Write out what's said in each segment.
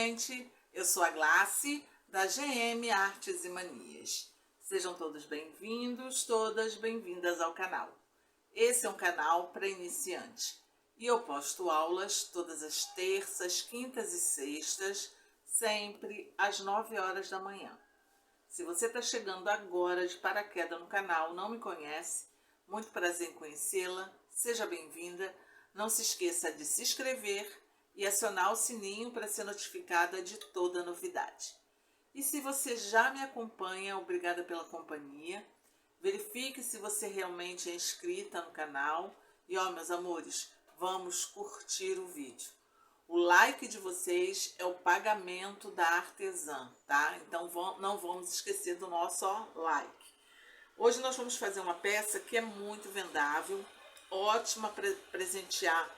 gente! Eu sou a Glace, da GM Artes e Manias. Sejam todos bem-vindos, todas bem-vindas ao canal. Esse é um canal para iniciante e eu posto aulas todas as terças, quintas e sextas, sempre às 9 horas da manhã. Se você está chegando agora de paraquedas no canal, não me conhece, muito prazer em conhecê-la, seja bem-vinda. Não se esqueça de se inscrever e acionar o sininho para ser notificada de toda novidade. E se você já me acompanha, obrigada pela companhia. Verifique se você realmente é inscrita no canal. E ó, meus amores, vamos curtir o vídeo. O like de vocês é o pagamento da artesã, tá? Então não vamos esquecer do nosso like. Hoje nós vamos fazer uma peça que é muito vendável, ótima para presentear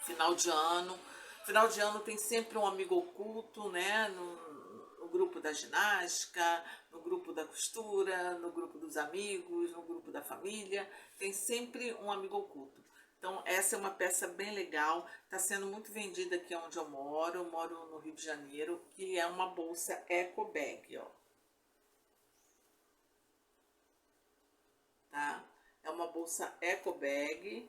final de ano. Final de ano tem sempre um amigo oculto, né? No grupo da ginástica, no grupo da costura, no grupo dos amigos, no grupo da família. Tem sempre um amigo oculto. Então essa é uma peça bem legal. Está sendo muito vendida aqui onde eu moro. Eu moro no Rio de Janeiro, que é uma bolsa eco bag, ó. Tá? É uma bolsa eco bag.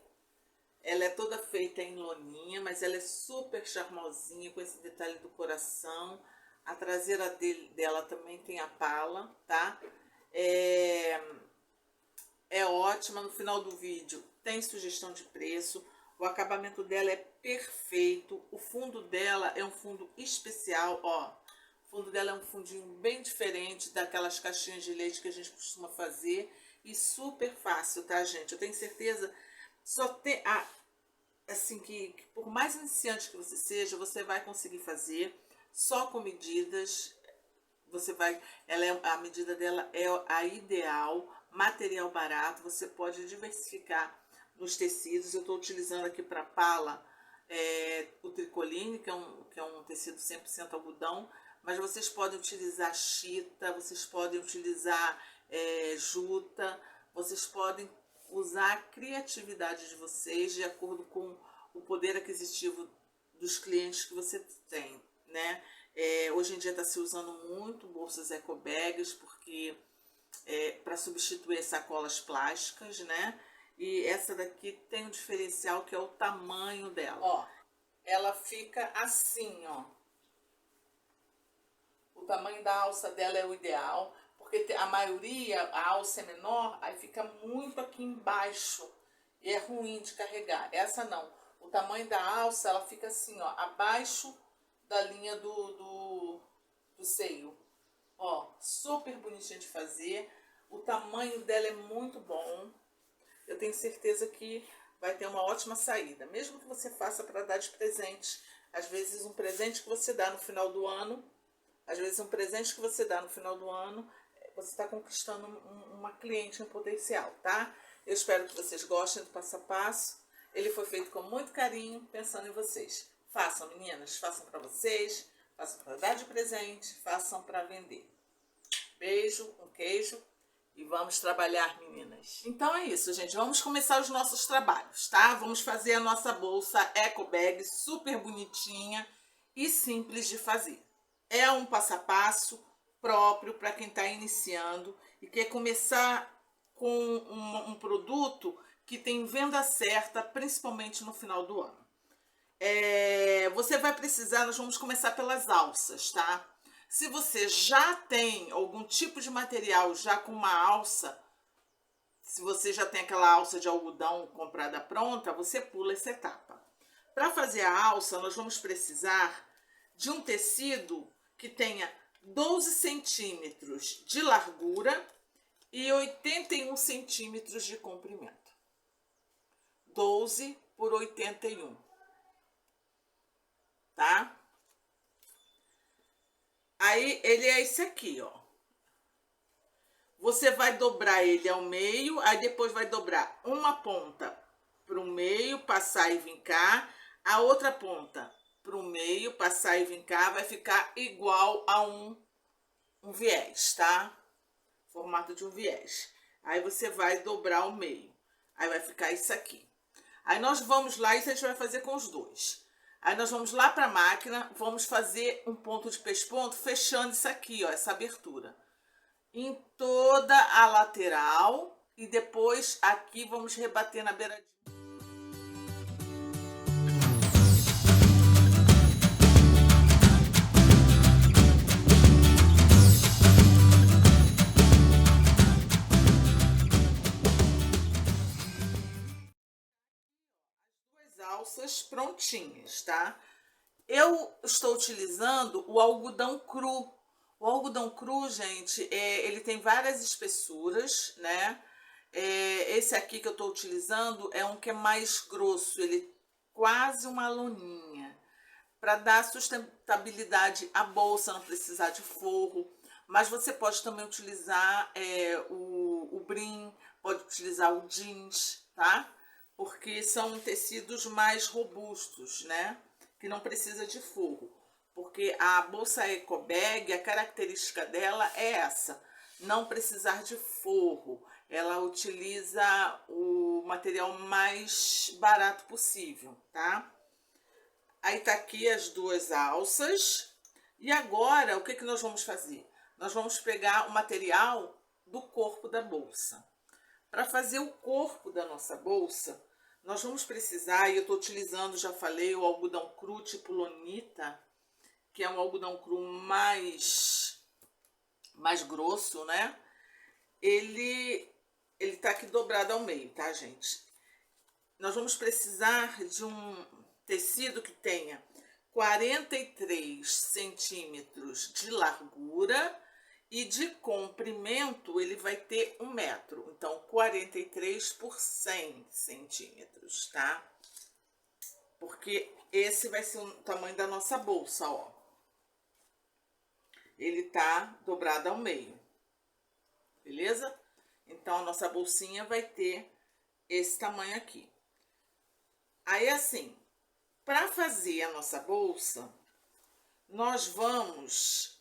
Ela é toda feita em loninha, mas ela é super charmosinha, com esse detalhe do coração. A traseira dela também tem a pala, tá? É ótima. No final do vídeo tem sugestão de preço. O acabamento dela é perfeito. O fundo dela é um fundo especial, ó. O fundo dela é um fundinho bem diferente daquelas caixinhas de leite que a gente costuma fazer. E super fácil, tá, gente? Eu tenho certeza... Só tem assim que por mais iniciante que você seja, você vai conseguir fazer só com medidas. Você vai, a medida dela é a ideal, material barato. Você pode diversificar nos tecidos. Eu estou utilizando aqui para pala o tricoline, que é um tecido 100% algodão, mas vocês podem utilizar chita, vocês podem utilizar juta, vocês podem usar a criatividade de vocês de acordo com o poder aquisitivo dos clientes que você tem, né? Hoje em dia está se usando muito bolsas eco bags, porque para substituir sacolas plásticas, né? E essa daqui tem um diferencial que é o tamanho dela. Ó, ela fica assim, ó. O tamanho da alça dela é o ideal. Porque a maioria, a alça é menor, aí fica muito aqui embaixo e é ruim de carregar. Essa não. O tamanho da alça, ela fica assim, ó, abaixo da linha do seio. Ó, super bonitinha de fazer. O tamanho dela é muito bom. Eu tenho certeza que vai ter uma ótima saída. Mesmo que você faça para dar de presente. Às vezes um presente que você dá no final do ano, você está conquistando uma cliente em potencial, tá? Eu espero que vocês gostem do passo a passo. Ele foi feito com muito carinho, pensando em vocês. Façam, meninas, façam para vocês, façam para dar de presente, façam para vender. Beijo, um queijo e vamos trabalhar, meninas. Então é isso, gente. Vamos começar os nossos trabalhos, tá? Vamos fazer a nossa bolsa eco bag super bonitinha e simples de fazer. É um passo a passo próprio para quem está iniciando e quer começar com um produto que tem venda certa, principalmente no final do ano. Você vai precisar, nós vamos começar pelas alças, tá? Se você já tem algum tipo de material já com uma alça, se você já tem aquela alça de algodão comprada pronta, você pula essa etapa. Para fazer a alça, nós vamos precisar de um tecido que tenha 12 centímetros de largura e 81 centímetros de comprimento. 12 por 81. Tá? Aí ele é esse aqui, ó. Você vai dobrar ele ao meio, aí depois vai dobrar uma ponta para o meio, passar e vincar, a outra ponta para o meio, passar e vincar, vai ficar igual a um viés, tá? Formato de um viés. Aí você vai dobrar ao meio. Aí vai ficar isso aqui. Aí nós vamos lá, isso a gente vai fazer com os dois. Aí nós vamos lá para a máquina, vamos fazer um ponto de pesponto, fechando isso aqui, ó, essa abertura. Em toda a lateral e depois aqui vamos rebater na beiradinha. Alças prontinhas, tá? Eu estou utilizando o algodão cru. O algodão cru, gente, ele tem várias espessuras, né? Esse aqui que eu estou utilizando é um que é mais grosso, ele é quase uma loninha. Para dar sustentabilidade à bolsa, não precisar de forro. Mas você pode também utilizar o brim, pode utilizar o jeans, tá? Porque são tecidos mais robustos, né? Que não precisa de forro. Porque a bolsa eco bag, a característica dela é essa, não precisar de forro. Ela utiliza o material mais barato possível, tá? Aí tá aqui as duas alças. E agora, o que que nós vamos fazer? Nós vamos pegar o material do corpo da bolsa. Para fazer o corpo da nossa bolsa, nós vamos precisar, e eu estou utilizando, já falei, o algodão cru tipo Lonita, que é um algodão cru mais grosso, né? Ele tá aqui dobrado ao meio, tá, gente? Nós vamos precisar de um tecido que tenha 43 centímetros de largura e de comprimento ele vai ter 1 metro. Então, 43 por 100 centímetros, tá? Porque esse vai ser o tamanho da nossa bolsa, ó. Ele tá dobrado ao meio, beleza? Então, a nossa bolsinha vai ter esse tamanho aqui. Aí, assim, para fazer a nossa bolsa, nós vamos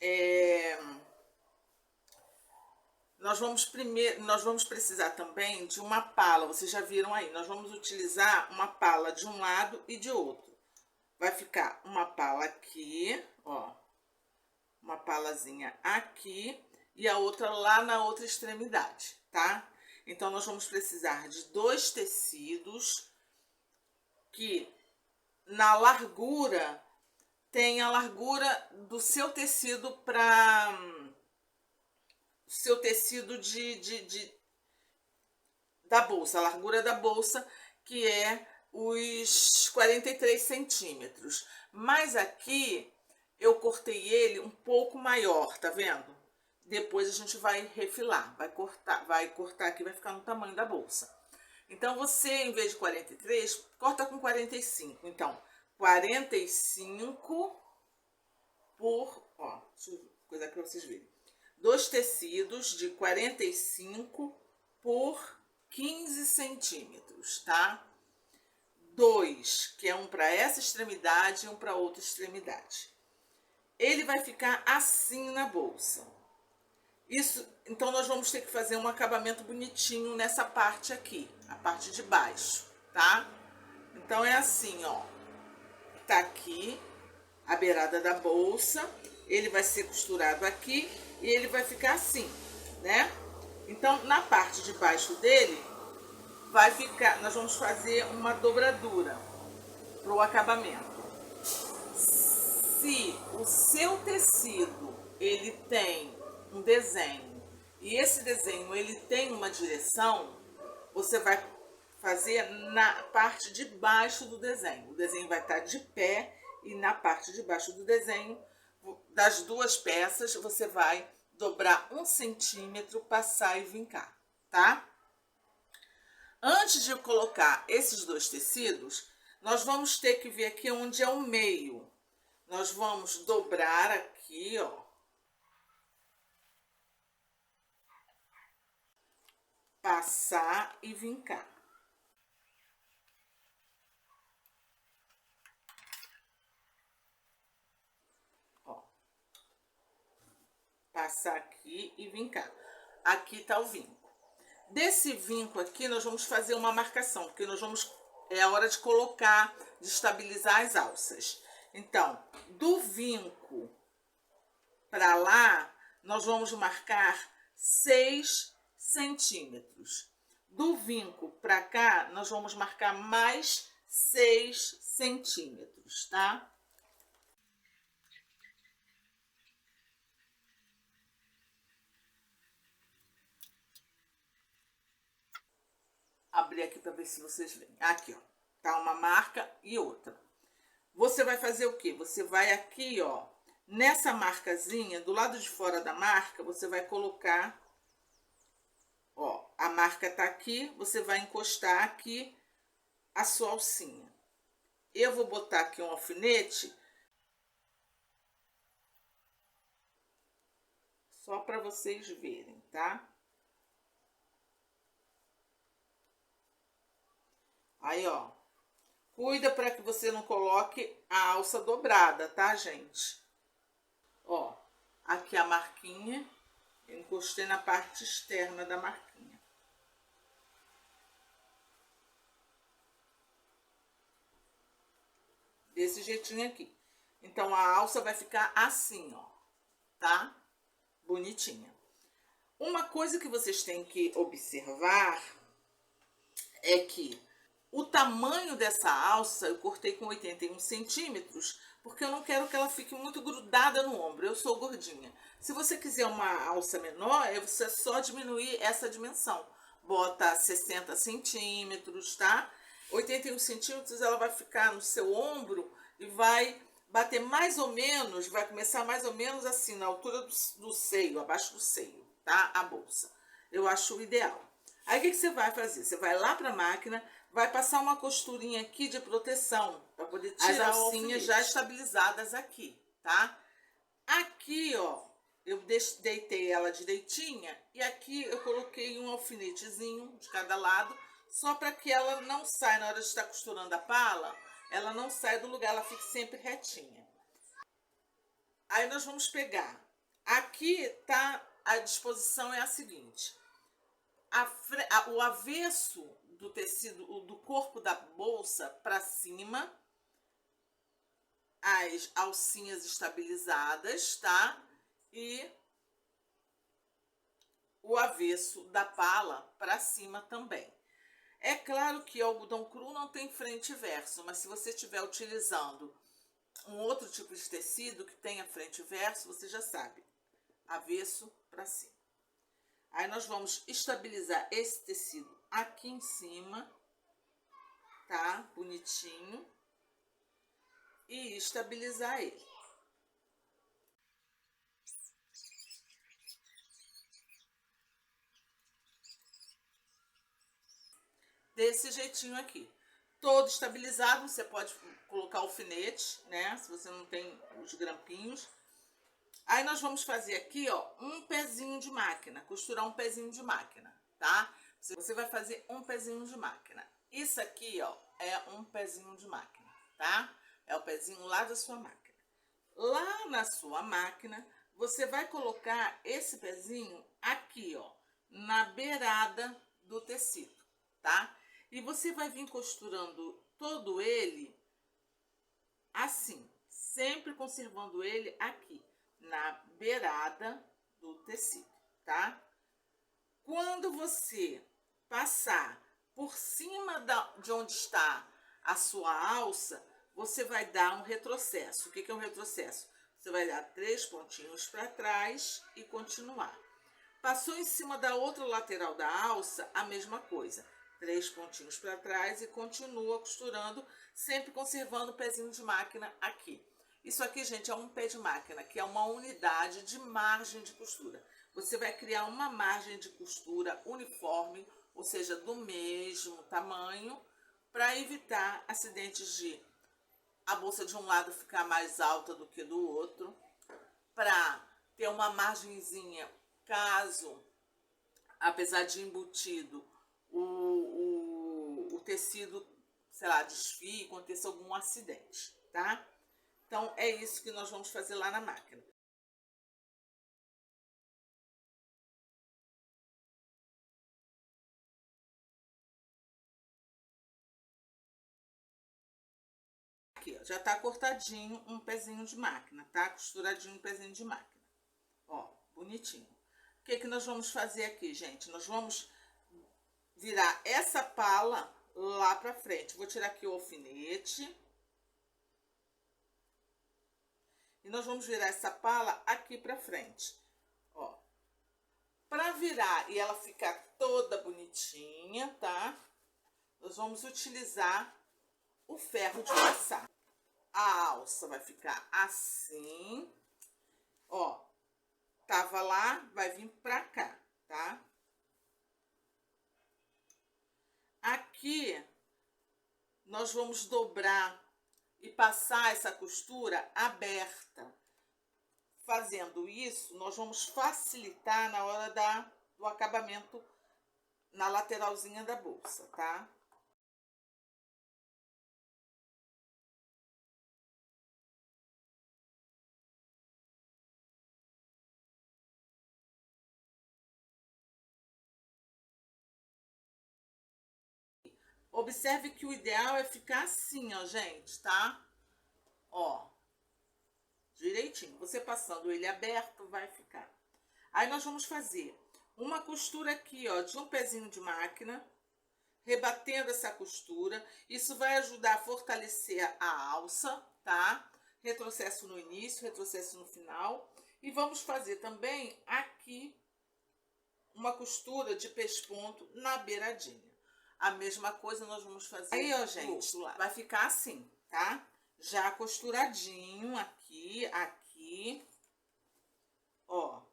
precisar também de uma pala. Vocês já viram aí, nós vamos utilizar uma pala de um lado e de outro. Vai ficar uma pala aqui, ó, uma palazinha aqui e a outra lá na outra extremidade, tá? Então, nós vamos precisar de 2 tecidos que na largura tem a largura do seu tecido para seu tecido da bolsa, a largura da bolsa, que é os 43 centímetros. Mas aqui eu cortei ele um pouco maior, tá vendo? Depois a gente vai refilar, vai cortar aqui, vai ficar no tamanho da bolsa. Então, você, em vez de 43, corta com 45. Então, 45 por, ó, deixa eu coisar para vocês verem. 2 tecidos de 45 por 15 centímetros, tá? 2, que é um para essa extremidade e um para outra extremidade. Ele vai ficar assim na bolsa. Isso, então nós vamos ter que fazer um acabamento bonitinho nessa parte aqui, a parte de baixo, tá? Então é assim, ó. Tá aqui a beirada da bolsa, ele vai ser costurado aqui e ele vai ficar assim, né? Então, na parte de baixo dele, vai ficar, nós vamos fazer uma dobradura pro acabamento. Se o seu tecido, ele tem um desenho e esse desenho ele tem uma direção, você vai fazer na parte de baixo do desenho. O desenho vai estar de pé e na parte de baixo do desenho, das duas peças, você vai dobrar 1 centímetro, passar e vincar, tá? Antes de colocar esses 2 tecidos, nós vamos ter que ver aqui onde é o meio. Nós vamos dobrar aqui, ó. Passar e vincar. Ó. Passar aqui e vincar. Aqui tá o vinco. Desse vinco aqui, nós vamos fazer uma marcação, porque nós vamos é a hora de colocar, de estabilizar as alças. Então, do vinco para lá, nós vamos marcar 6 centímetros. Do vinco para cá, nós vamos marcar mais 6 centímetros, tá? Abrir aqui para ver se vocês veem. Aqui, ó, tá uma marca e outra. Você vai fazer o quê? Você vai aqui, ó, nessa marcazinha, do lado de fora da marca, você vai colocar, ó, a marca tá aqui, você vai encostar aqui a sua alcinha. Eu vou botar aqui um alfinete só para vocês verem, tá? Aí, ó, cuida para que você não coloque a alça dobrada, tá, gente? Ó, aqui a marquinha, eu encostei na parte externa da marquinha. Desse jeitinho aqui. Então, a alça vai ficar assim, ó, tá? Bonitinha. Uma coisa que vocês têm que observar é que o tamanho dessa alça eu cortei com 81 centímetros, porque eu não quero que ela fique muito grudada no ombro. Eu sou gordinha. Se você quiser uma alça menor, você só diminuir essa dimensão. Bota 60 centímetros, tá? 81 centímetros ela vai ficar no seu ombro e vai bater mais ou menos, vai começar mais ou menos assim, na altura do seio, abaixo do seio, tá? A bolsa. Eu acho o ideal. Aí o que você vai fazer? Você vai lá para a máquina, vai passar uma costurinha aqui de proteção para poder tirar as alcinhas já estabilizadas aqui, tá? Aqui, ó, eu deitei ela direitinha e aqui eu coloquei um alfinetezinho de cada lado, só para que ela não saia na hora de estar costurando a pala, ela não saia do lugar, ela fique sempre retinha. Aí nós vamos pegar. Aqui tá, a disposição é a seguinte: o avesso do tecido, do corpo da bolsa para cima, as alcinhas estabilizadas, tá? E o avesso da pala para cima também. É claro que o algodão cru não tem frente e verso, mas se você estiver utilizando um outro tipo de tecido que tenha frente e verso, você já sabe, avesso para cima. Aí nós vamos estabilizar esse tecido aqui em cima, tá? Bonitinho. E estabilizar ele. Desse jeitinho aqui. Todo estabilizado, você pode colocar alfinete, né? Se você não tem os grampinhos. Aí nós vamos fazer aqui, ó, um pezinho de máquina, costurar um pezinho de máquina, tá? Você vai fazer um pezinho de máquina. Isso aqui, ó, é um pezinho de máquina, tá? É o pezinho lá da sua máquina. Lá na sua máquina, você vai colocar esse pezinho aqui, ó, na beirada do tecido, tá? E você vai vir costurando todo ele assim, sempre conservando ele aqui, na beirada do tecido, tá? Quando você passar por cima de onde está a sua alça, você vai dar um retrocesso. O que é um retrocesso? Você vai dar 3 pontinhos para trás e continuar. Passou em cima da outra lateral da alça, a mesma coisa. 3 pontinhos para trás e continua costurando, sempre conservando o pezinho de máquina aqui. Isso aqui, gente, é um pé de máquina, que é uma unidade de margem de costura. Você vai criar uma margem de costura uniforme, ou seja, do mesmo tamanho, para evitar acidentes de a bolsa de um lado ficar mais alta do que do outro, para ter uma margenzinha caso, apesar de embutido, o tecido, sei lá, desfie, aconteça algum acidente, tá? Então, é isso que nós vamos fazer lá na máquina. ó, já tá cortadinho um pezinho de máquina, tá? Costuradinho um pezinho de máquina. Ó, bonitinho. O que que nós vamos fazer aqui, gente? Nós vamos virar essa pala lá pra frente. Vou tirar aqui o alfinete. E nós vamos virar essa pala aqui pra frente. Ó. Pra virar e ela ficar toda bonitinha, tá? Nós vamos utilizar o ferro de passar. A alça vai ficar assim. Ó. Tava lá, vai vir pra cá, tá? Aqui, nós vamos dobrar e passar essa costura aberta. Fazendo isso, nós vamos facilitar na hora do acabamento na lateralzinha da bolsa, tá? Observe que o ideal é ficar assim, ó, gente, tá? Ó, direitinho. Você passando ele aberto, vai ficar. Aí nós vamos fazer uma costura aqui, ó, de um pezinho de máquina, rebatendo essa costura. Isso vai ajudar a fortalecer a alça, tá? Retrocesso no início, retrocesso no final. E vamos fazer também aqui uma costura de pesponto na beiradinha. A mesma coisa nós vamos fazer. Aí, ó, gente, vai ficar assim, tá? Já costuradinho aqui, aqui, ó.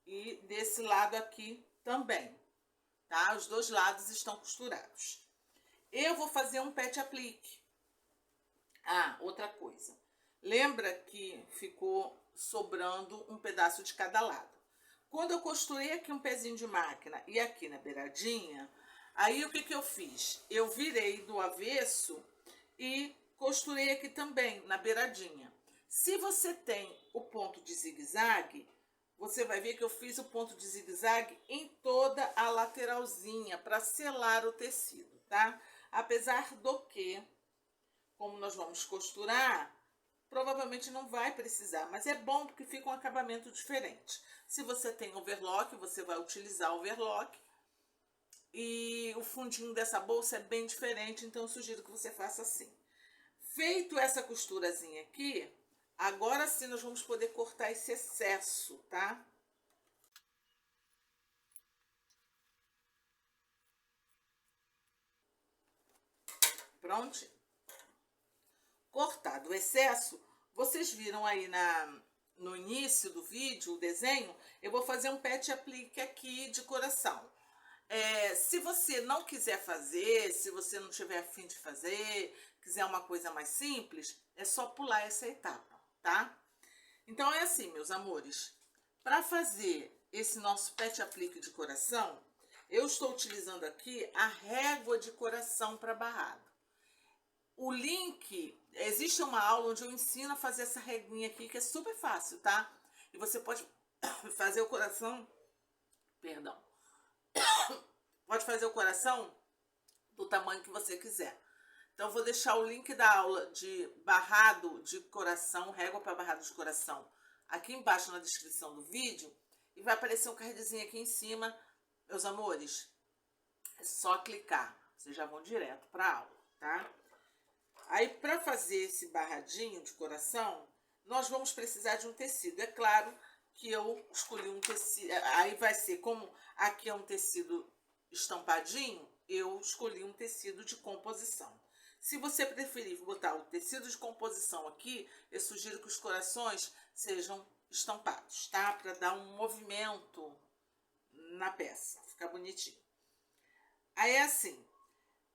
E desse lado aqui também, tá? Os dois lados estão costurados. Eu vou fazer um pet aplique. Ah, outra coisa. Lembra que ficou sobrando um pedaço de cada lado. Quando eu costurei aqui um pezinho de máquina e aqui na beiradinha, aí o que que eu fiz? Eu virei do avesso e costurei aqui também na beiradinha. Se você tem o ponto de zigue-zague, você vai ver que eu fiz o ponto de zigue-zague em toda a lateralzinha para selar o tecido, tá? Apesar do que, como nós vamos costurar, provavelmente não vai precisar, mas é bom porque fica um acabamento diferente. Se você tem overlock, você vai utilizar overlock. E o fundinho dessa bolsa é bem diferente, então eu sugiro que você faça assim. Feito essa costurazinha aqui, agora sim nós vamos poder cortar esse excesso, tá? Pronto. Cortado o excesso, vocês viram aí no início do vídeo, o desenho, eu vou fazer um pet aplique aqui de coração. Se você não quiser fazer, se você não tiver a fim de fazer, quiser uma coisa mais simples, é só pular essa etapa, tá? Então é assim, meus amores, para fazer esse nosso pet aplique de coração, eu estou utilizando aqui a régua de coração para barrado. O link, existe uma aula onde eu ensino a fazer essa reguinha aqui, que é super fácil, tá? E você pode fazer o coração, perdão, pode fazer o coração do tamanho que você quiser. Então, eu vou deixar o link da aula de barrado de coração, régua para barrado de coração, aqui embaixo na descrição do vídeo. E vai aparecer um cardzinho aqui em cima. Meus amores, é só clicar. Vocês já vão direto para a aula, tá? Aí, para fazer esse barradinho de coração, nós vamos precisar de um tecido. É claro que eu escolhi um tecido, aí vai ser, como aqui é um tecido estampadinho, eu escolhi um tecido de composição. Se você preferir botar o tecido de composição aqui, eu sugiro que os corações sejam estampados, tá? Para dar um movimento na peça, ficar bonitinho. Aí é assim,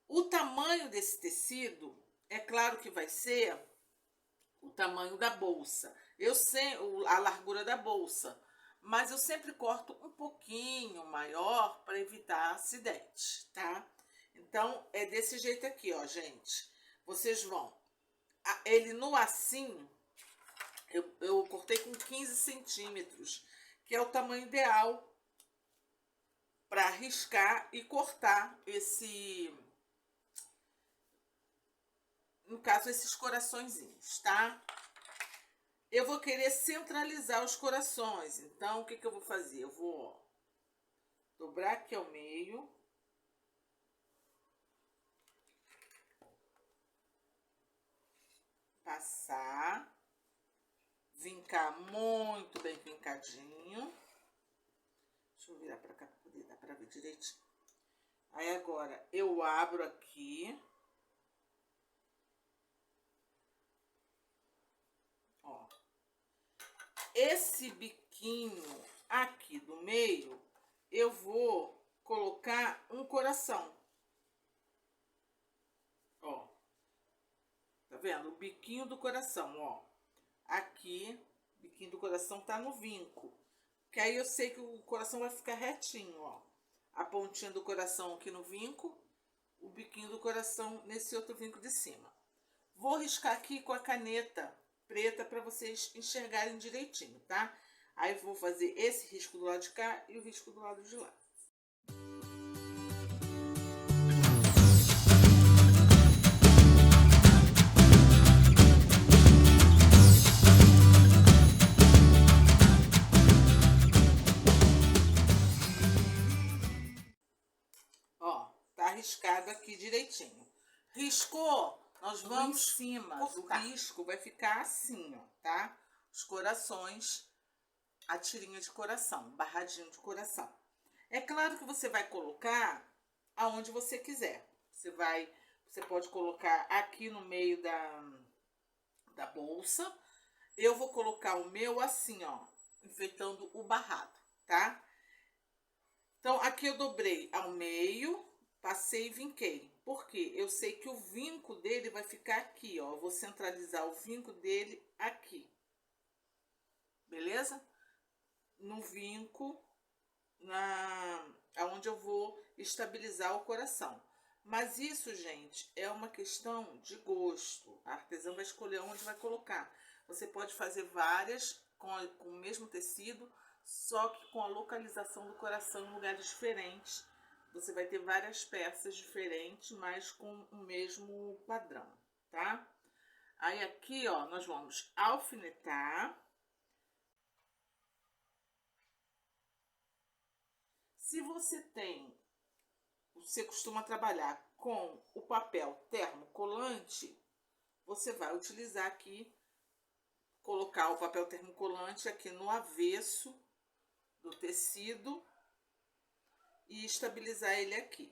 o tamanho desse tecido, é claro que vai ser o tamanho da bolsa. Eu sei a largura da bolsa, mas eu sempre corto um pouquinho maior para evitar acidente, tá? Então, é desse jeito aqui, ó, gente. Vocês vão... Ele no assim, eu cortei com 15 centímetros, que é o tamanho ideal para riscar e cortar no caso, esses coraçõezinhos, tá? Eu vou querer centralizar os corações, então o que que eu vou fazer? Eu vou, ó, dobrar aqui ao meio. Passar. Vincar muito bem vincadinho. Deixa eu virar pra cá pra poder dar pra ver direitinho. Aí agora eu abro aqui. Ó. Esse biquinho aqui do meio, eu vou colocar um coração. Ó. Tá vendo? O biquinho do coração, ó. Aqui, o biquinho do coração tá no vinco. Que aí eu sei que o coração vai ficar retinho, ó. A pontinha do coração aqui no vinco, o biquinho do coração nesse outro vinco de cima. Vou riscar aqui com a caneta preta para vocês enxergarem direitinho, tá? Aí vou fazer esse risco do lado de cá e o risco do lado de lá. Ó, tá riscado aqui direitinho. Riscou? Nós vamos em cima do risco, vai ficar assim, ó, tá? Os corações, a tirinha de coração, barradinho de coração. É claro que você vai colocar aonde você quiser. Você pode colocar aqui no meio da bolsa. Eu vou colocar o meu assim, ó, enfeitando o barrado, tá? Então, aqui eu dobrei ao meio, passei e vinquei. Por quê? Eu sei que o vinco dele vai ficar aqui, ó. Eu vou centralizar o vinco dele aqui. Beleza? No vinco, aonde eu vou estabilizar o coração. Mas isso, gente, é uma questão de gosto. A artesã vai escolher onde vai colocar. Você pode fazer várias com o mesmo tecido, só que com a localização do coração em lugares diferentes. Você vai ter várias peças diferentes, mas com o mesmo padrão, tá? Aí aqui, ó, nós vamos alfinetar. Se você costuma trabalhar com o papel termocolante, você vai utilizar aqui, colocar o papel termocolante aqui no avesso do tecido e estabilizar ele aqui.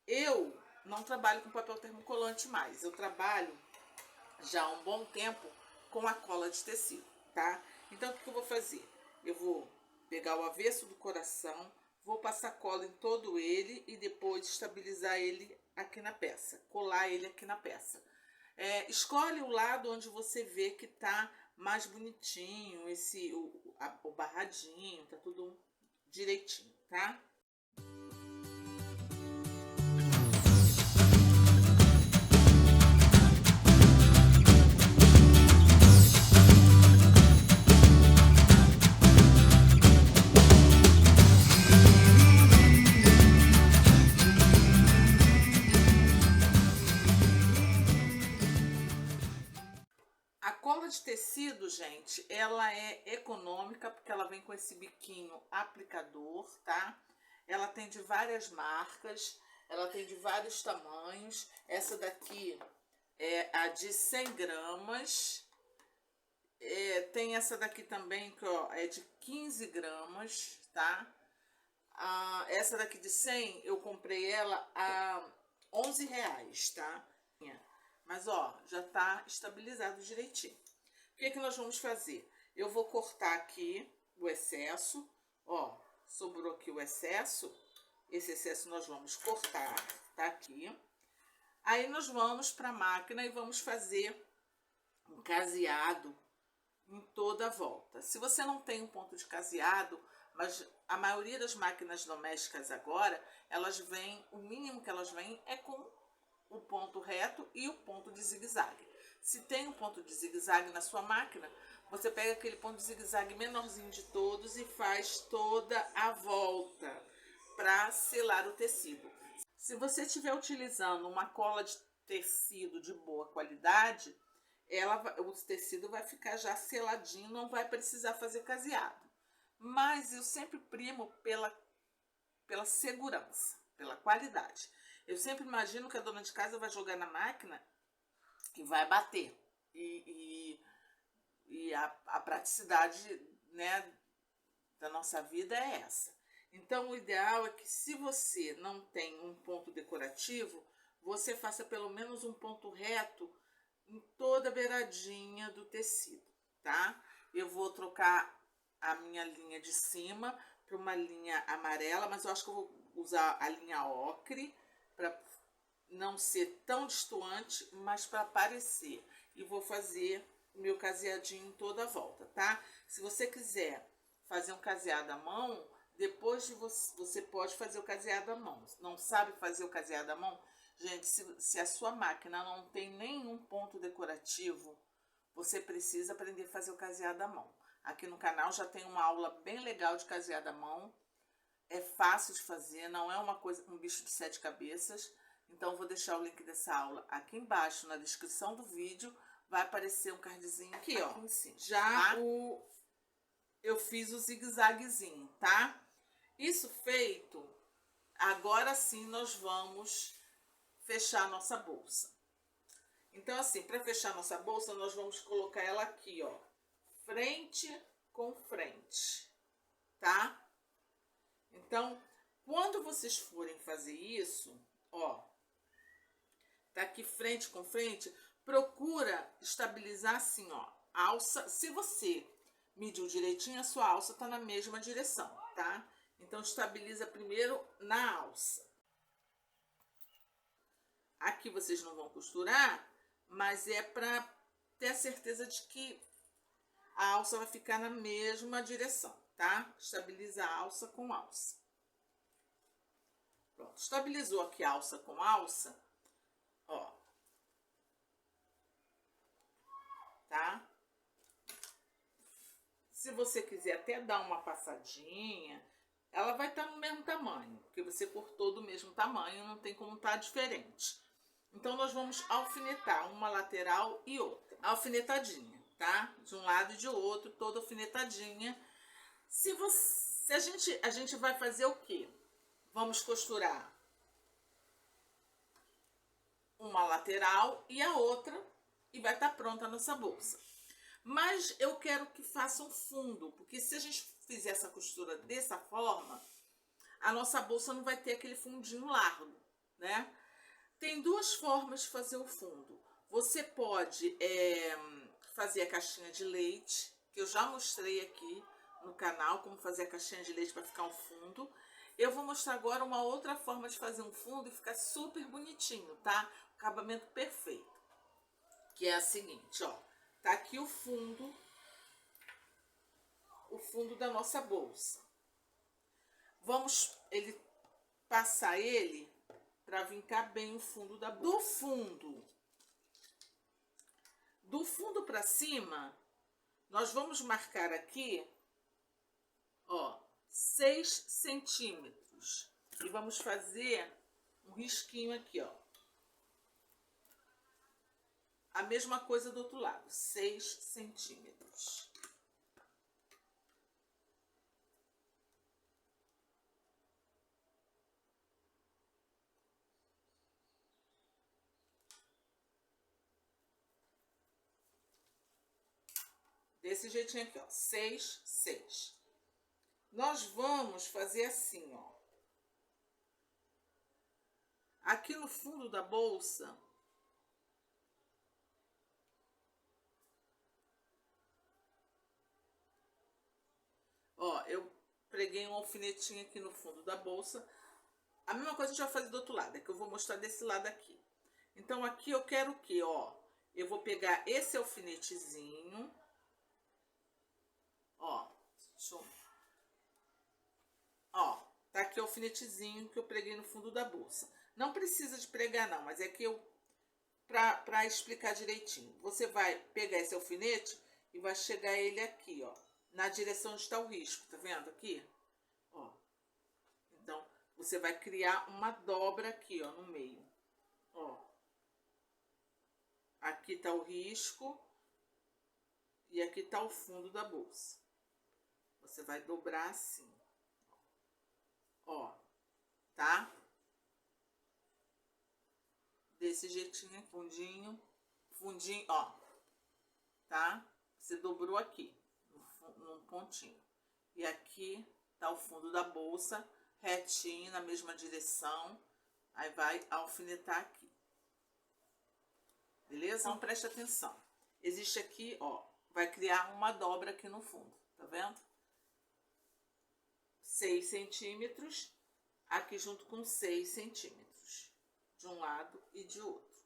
Eu não trabalho com papel termocolante mais, eu trabalho já há um bom tempo com a cola de tecido, tá? Então, o que eu vou fazer? Eu vou pegar o avesso do coração, vou passar cola em todo ele e depois estabilizar ele aqui na peça, colar ele aqui na peça. Escolhe o lado onde você vê que tá mais bonitinho, o barradinho, tá tudo direitinho, tá? A cola de tecido, gente, ela é econômica porque ela vem com esse biquinho aplicador, tá? Ela tem de várias marcas, ela tem de vários tamanhos. Essa daqui é a de 100 gramas. Tem essa daqui também que ó, é de 15 gramas, tá? Essa daqui de 100 eu comprei ela a R$11, tá? Mas, ó, já tá estabilizado direitinho. O que é que nós vamos fazer? Eu vou cortar aqui o excesso, ó, sobrou aqui o excesso. Esse excesso nós vamos cortar, tá aqui. Aí nós vamos para a máquina e vamos fazer um caseado em toda a volta. Se você não tem um ponto de caseado, mas a maioria das máquinas domésticas agora, elas vêm, o mínimo que elas vêm é com o ponto reto e o ponto de zigue-zague. Se tem um ponto de zigue-zague na sua máquina, você pega aquele ponto de zigue-zague menorzinho de todos e faz toda a volta para selar o tecido. Se você estiver utilizando uma cola de tecido de boa qualidade, o tecido vai ficar já seladinho, não vai precisar fazer caseado. Mas eu sempre primo pela segurança, pela qualidade. Eu sempre imagino que a dona de casa vai jogar na máquina e vai bater. E a praticidade, né, da nossa vida é essa. Então, o ideal é que, se você não tem um ponto decorativo, você faça pelo menos um ponto reto em toda a beiradinha do tecido, tá? Eu vou trocar a minha linha de cima para uma linha amarela, mas eu acho que eu vou usar a linha ocre para não ser tão destoante, mas para parecer. E vou fazer o meu caseadinho em toda a volta, tá? Se você quiser fazer um caseado à mão, depois de você pode fazer o caseado à mão. Não sabe fazer o caseado à mão? Gente, se a sua máquina não tem nenhum ponto decorativo, você precisa aprender a fazer o caseado à mão. Aqui no canal já tem uma aula bem legal de caseado à mão. É fácil de fazer, não é um bicho de 7 cabeças. Então, vou deixar o link dessa aula aqui embaixo, na descrição do vídeo. Vai aparecer um cardzinho aqui, ó. Em cima. Já tá? Eu fiz o zigue-zaguezinho, tá? Isso feito, agora sim nós vamos fechar a nossa bolsa. Então, assim, para fechar a nossa bolsa, nós vamos colocar ela aqui, ó. Frente com frente, tá? Então, quando vocês forem fazer isso, ó, tá aqui frente com frente, procura estabilizar assim, ó, a alça. Se você mediu direitinho, a sua alça tá na mesma direção, tá? Então, estabiliza primeiro na alça. Aqui vocês não vão costurar, mas é para ter a certeza de que a alça vai ficar na mesma direção, tá? Estabiliza a alça com alça. Pronto, estabilizou aqui a alça com alça, ó. Tá? Se você quiser até dar uma passadinha, ela vai estar no mesmo tamanho, porque você cortou do mesmo tamanho, não tem como estar diferente. Então, nós vamos alfinetar uma lateral e outra. Alfinetadinha, tá? De um lado e de outro, toda alfinetadinha. A gente vai fazer o quê? Vamos costurar uma lateral e a outra e vai estar pronta a nossa bolsa. Mas eu quero que faça um fundo, porque se a gente fizer essa costura dessa forma, a nossa bolsa não vai ter aquele fundinho largo, né? Tem duas formas de fazer o fundo. Você pode fazer a caixinha de leite, que eu já mostrei aqui no canal, como fazer a caixinha de leite para ficar um fundo. Eu vou mostrar agora uma outra forma de fazer um fundo e ficar super bonitinho, tá? O acabamento perfeito. Que é a seguinte, ó. Tá aqui o fundo da nossa bolsa. Vamos passar ele para vincar bem o fundo da bolsa. Do fundo para cima, nós vamos marcar aqui, ó, 6 centímetros. E vamos fazer um risquinho aqui, ó. A mesma coisa do outro lado, 6 centímetros. Desse jeitinho aqui, ó, 6, 6. Nós vamos fazer assim, ó. Aqui no fundo da bolsa, ó, eu preguei um alfinetinho aqui no fundo da bolsa. A mesma coisa a gente vai fazer do outro lado, é que eu vou mostrar desse lado aqui. Então, aqui eu quero o quê, ó? Eu vou pegar esse alfinetezinho, ó, ó, tá aqui o alfinetezinho que eu preguei no fundo da bolsa. Não precisa de pregar não, mas é que pra explicar direitinho. Você vai pegar esse alfinete e vai chegar ele aqui, ó, na direção onde está o risco, tá vendo aqui? Ó, então, você vai criar uma dobra aqui, ó, no meio, ó. aqui tá o risco e aqui tá o fundo da bolsa. Você vai dobrar assim, ó, tá? Desse jeitinho, fundinho, ó, tá? Você dobrou aqui, num pontinho. E aqui tá o fundo da bolsa, retinho, na mesma direção. Aí vai alfinetar aqui. Beleza? Então preste atenção. Existe aqui, ó, vai criar uma dobra aqui no fundo, tá vendo? 6 centímetros, aqui junto com 6 centímetros, de um lado e de outro,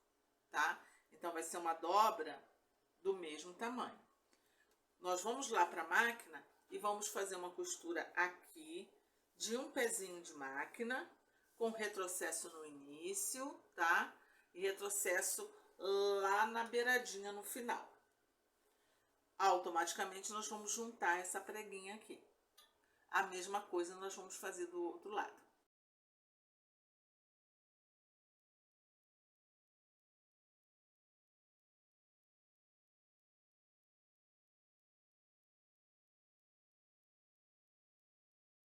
tá? Então vai ser uma dobra do mesmo tamanho. Nós vamos lá para a máquina e vamos fazer uma costura aqui de um pezinho de máquina, com retrocesso no início, tá? E retrocesso lá na beiradinha no final. Automaticamente nós vamos juntar essa preguinha aqui. A mesma coisa nós vamos fazer do outro lado.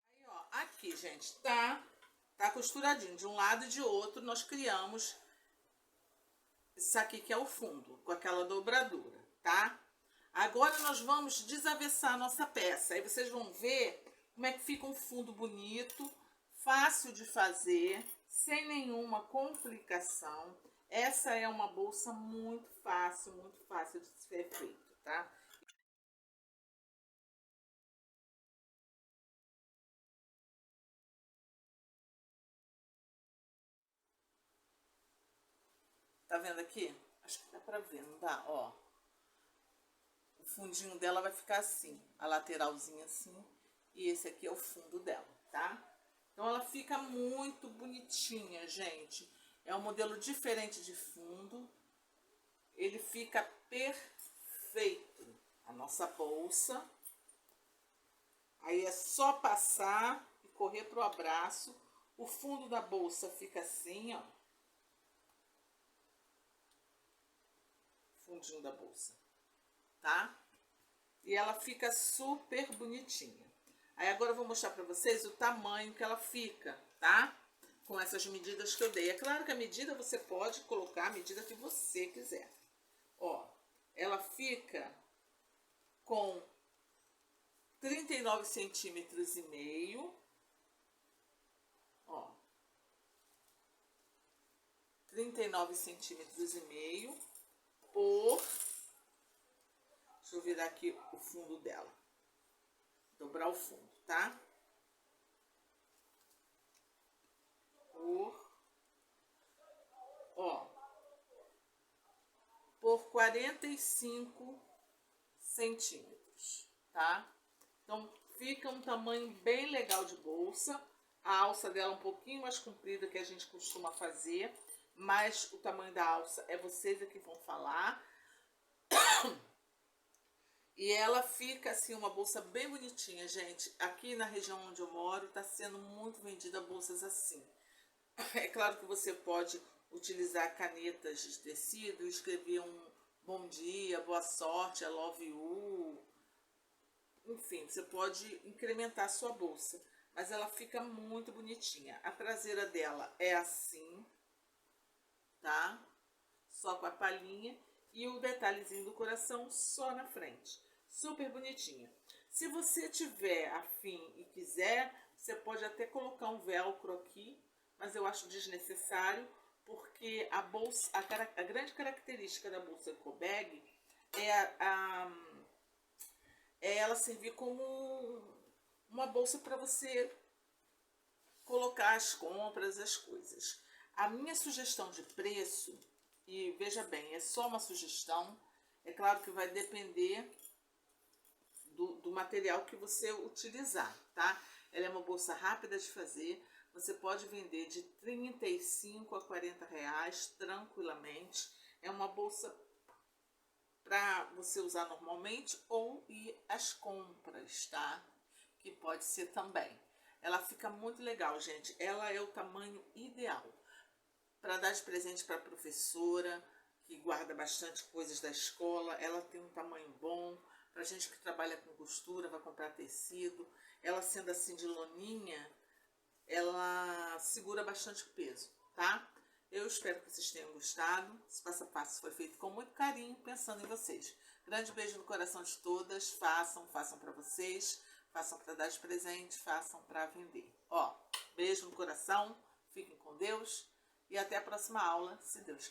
Aí, ó, aqui, gente, tá costuradinho de um lado e de outro. Nós criamos isso aqui que é o fundo, com aquela dobradura, tá? Agora nós vamos desavessar a nossa peça. Aí vocês vão ver como é que fica um fundo bonito, fácil de fazer, sem nenhuma complicação. Essa é uma bolsa muito fácil de ser feito, tá? Tá vendo aqui? Acho que dá pra ver, não dá? Ó, o fundinho dela vai ficar assim, a lateralzinha assim, e esse aqui é o fundo dela, tá? Então ela fica muito bonitinha, gente. É um modelo diferente de fundo. Ele fica perfeito. A nossa bolsa. Aí é só passar e correr pro abraço. O fundo da bolsa fica assim, ó. Fundinho da bolsa, tá? E ela fica super bonitinha. Aí agora eu vou mostrar pra vocês o tamanho que ela fica, tá? Com essas medidas que eu dei. É claro que a medida você pode colocar a medida que você quiser. Ó, ela fica com 39 centímetros e meio. Ó, 39 centímetros e meio por... Deixa eu virar aqui o fundo dela. Dobrar o fundo, tá? Por 45 centímetros, tá? Então, fica um tamanho bem legal de bolsa. A alça dela é um pouquinho mais comprida que a gente costuma fazer, mas o tamanho da alça é vocês aqui vão falar. E ela fica assim, uma bolsa bem bonitinha, gente. Aqui na região onde eu moro, tá sendo muito vendida bolsas assim. É claro que você pode utilizar canetas de tecido e escrever um bom dia, boa sorte, I love you. Enfim, você pode incrementar a sua bolsa. Mas ela fica muito bonitinha. A traseira dela é assim, tá? Só com a palhinha. E o detalhezinho do coração só na frente. Super bonitinha. Se você tiver afim e quiser, você pode até colocar um velcro aqui, mas eu acho desnecessário, porque a bolsa, a grande característica da bolsa EcoBag é ela servir como uma bolsa para você colocar as compras, as coisas. A minha sugestão de preço, e veja bem, é só uma sugestão, é claro que vai depender do material que você utilizar, tá? Ela é uma bolsa rápida de fazer, você pode vender de 35 a 40 reais tranquilamente. É uma bolsa para você usar normalmente ou ir às compras, tá? Que pode ser também. Ela fica muito legal, gente. Ela é o tamanho ideal para dar de presente para a professora que guarda bastante coisas da escola. Ela tem um tamanho bom. Pra gente que trabalha com costura, vai comprar tecido. Ela sendo assim de loninha, ela segura bastante peso, tá? Eu espero que vocês tenham gostado. Esse passo a passo foi feito com muito carinho, pensando em vocês. Grande beijo no coração de todas. Façam para vocês. Façam para dar de presente, façam para vender. Ó, beijo no coração. Fiquem com Deus. E até a próxima aula, se Deus quiser.